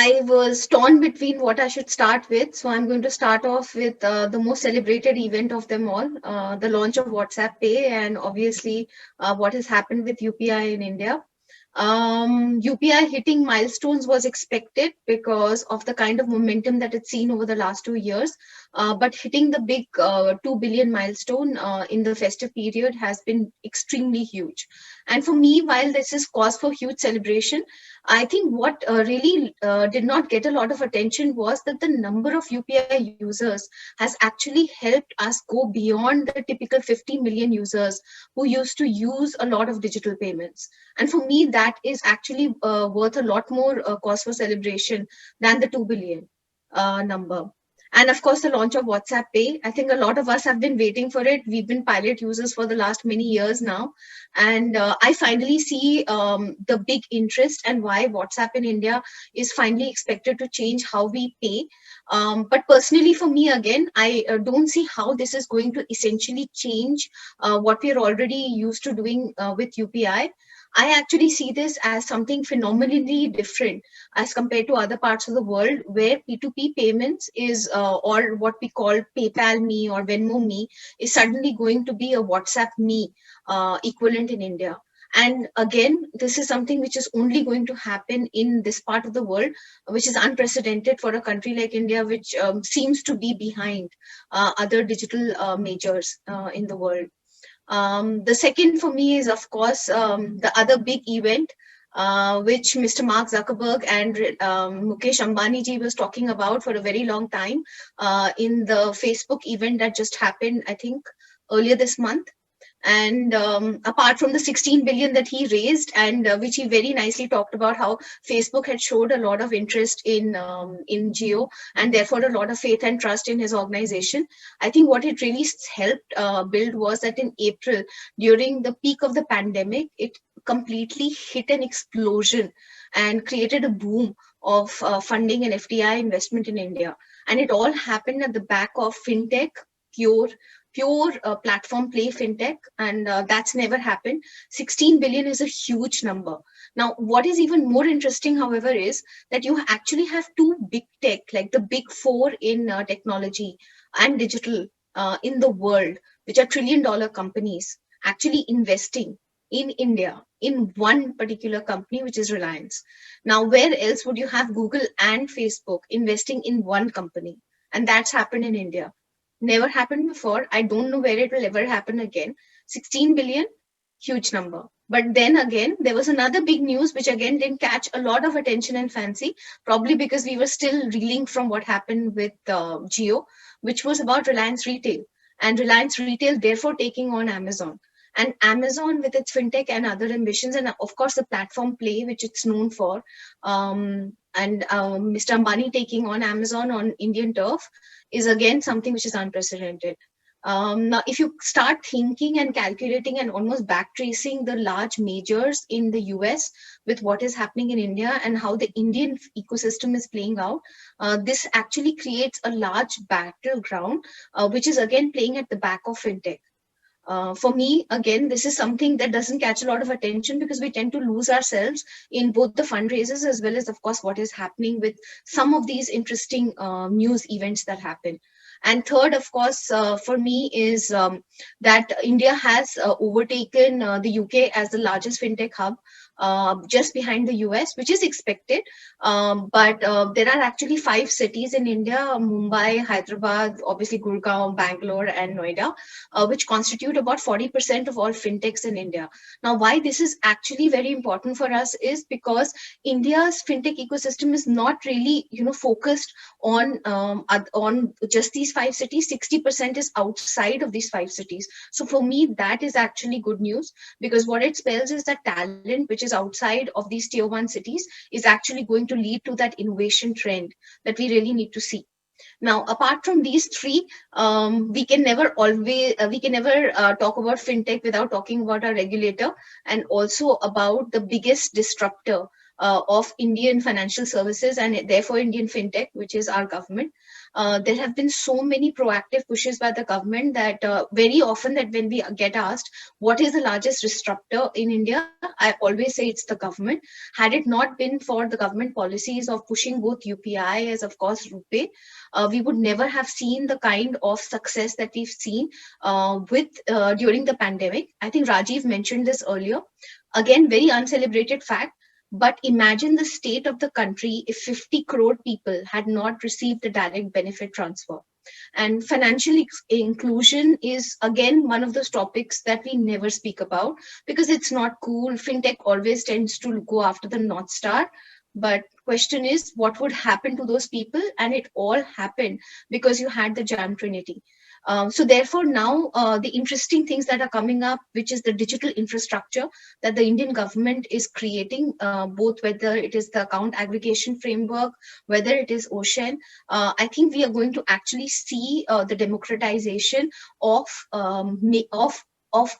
I was torn between what I should start with. So I'm going to start off with the most celebrated event of them all, the launch of WhatsApp Pay, and obviously what has happened with UPI in India. UPI hitting milestones was expected because of the kind of momentum that it's seen over the last 2 years. But hitting the big 2 billion milestone in the festive period has been extremely huge. And for me, while this is cause for huge celebration, I think what really did not get a lot of attention was that the number of UPI users has actually helped us go beyond the typical 50 million users who used to use a lot of digital payments. And for me, that is actually worth a lot more cause for celebration than the 2 billion number. And of course, the launch of WhatsApp Pay. I think a lot of us have been waiting for it. We've been pilot users for the last many years now. And I finally see the big interest and why WhatsApp in India is finally expected to change how we pay. But personally, for me, again, I don't see how this is going to essentially change what we are already used to doing with UPI. I actually see this as something phenomenally different as compared to other parts of the world where P2P payments is, or what we call PayPal Me or Venmo Me, is suddenly going to be a WhatsApp Me equivalent in India. And again, this is something which is only going to happen in this part of the world, which is unprecedented for a country like India, which seems to be behind other digital majors in the world. The second for me is, of course, the other big event, which Mr. Mark Zuckerberg and Mukesh Ambani ji was talking about for a very long time in the Facebook event that just happened, I think, earlier this month. And apart from the 16 billion that he raised, and which he very nicely talked about how Facebook had showed a lot of interest in Geo, and therefore a lot of faith and trust in his organization. I think what it really helped build was that in April, during the peak of the pandemic, it completely hit an explosion and created a boom of funding and FDI investment in India. And it all happened at the back of FinTech, pure platform play fintech, and that's never happened. 16 billion is a huge number. Now, what is even more interesting, however, is that you actually have two big tech, like the big four in technology and digital in the world, which are trillion-dollar companies, actually investing in India in one particular company, which is Reliance. Now, where else would you have Google and Facebook investing in one company? And that's happened in India. Never happened before. I don't know where it will ever happen again. 16 billion, huge number. But then again, there was another big news, which again didn't catch a lot of attention and fancy, probably because we were still reeling from what happened with Geo, which was about Reliance Retail. And Reliance Retail, therefore, taking on Amazon. And Amazon, with its fintech and other ambitions, and of course, the platform play, which it's known for, and Mr. Ambani taking on Amazon on Indian turf, is again something which is unprecedented. Now, if you start thinking and calculating and almost backtracing the large majors in the US with what is happening in India and how the Indian ecosystem is playing out, this actually creates a large battleground, which is again playing at the back of fintech. For me, again, this is something that doesn't catch a lot of attention because we tend to lose ourselves in both the fundraisers as well as, of course, what is happening with some of these interesting news events that happen. And third, of course, for me is that India has overtaken the UK as the largest fintech hub, just behind the US, which is expected. But there are actually 5 cities in India: Mumbai, Hyderabad, obviously Gurgaon, Bangalore, and Noida, which constitute about 40% of all fintechs in India. Now, why this is actually very important for us is because India's fintech ecosystem is not really, focused on just these 5 cities. 60% is outside of these 5 cities. So for me, that is actually good news, because what it spells is that talent, which is outside of these tier 1 cities, is actually going to lead to that innovation trend that we really need to see. Now, apart from these three, we can never talk about fintech without talking about our regulator, and also about the biggest disruptor of Indian financial services and therefore Indian fintech, which is our government. There have been so many proactive pushes by the government that very often that when we get asked what is the largest disruptor in India, I always say it's the government. Had it not been for the government policies of pushing both UPI as of course RuPay, we would never have seen the kind of success that we've seen with during the pandemic. I think Rajiv mentioned this earlier. Again, very uncelebrated fact. But imagine the state of the country if 50 crore people had not received a direct benefit transfer. And financial inclusion is again one of those topics that we never speak about because it's not cool. FinTech always tends to go after the North Star. But question is, what would happen to those people? And it all happened because you had the Jan Trinity. So therefore, now the interesting things that are coming up, which is the digital infrastructure that the Indian government is creating, both whether it is the account aggregation framework, whether it is Ocean, I think we are going to actually see the democratization of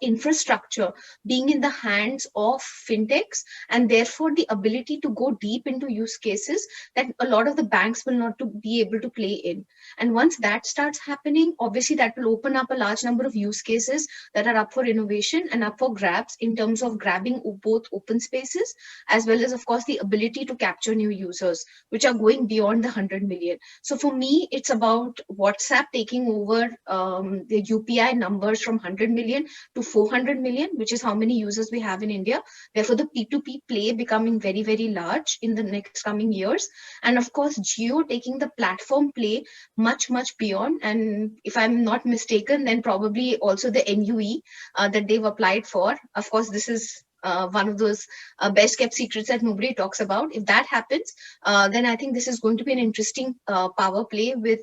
infrastructure being in the hands of fintechs, and therefore the ability to go deep into use cases that a lot of the banks will not to be able to play in. And once that starts happening, obviously that will open up a large number of use cases that are up for innovation and up for grabs in terms of grabbing both open spaces as well as, of course, the ability to capture new users, which are going beyond the 100 million. So for me, it's about WhatsApp taking over the UPI numbers from 100 million to 400 million, which is how many users we have in India. Therefore, the P2P play becoming very, very large in the next coming years. And of course, Geo taking the platform play much, much beyond. And if I'm not mistaken, then probably also the NUE that they've applied for. Of course, this is one of those best kept secrets that nobody talks about. If that happens, then I think this is going to be an interesting power play with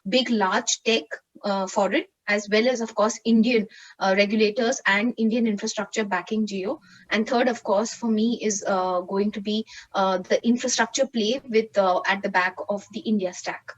big, large tech for it, as well as, of course, Indian regulators and Indian infrastructure backing Geo. And third, of course, for me is going to be the infrastructure play with at the back of the India stack.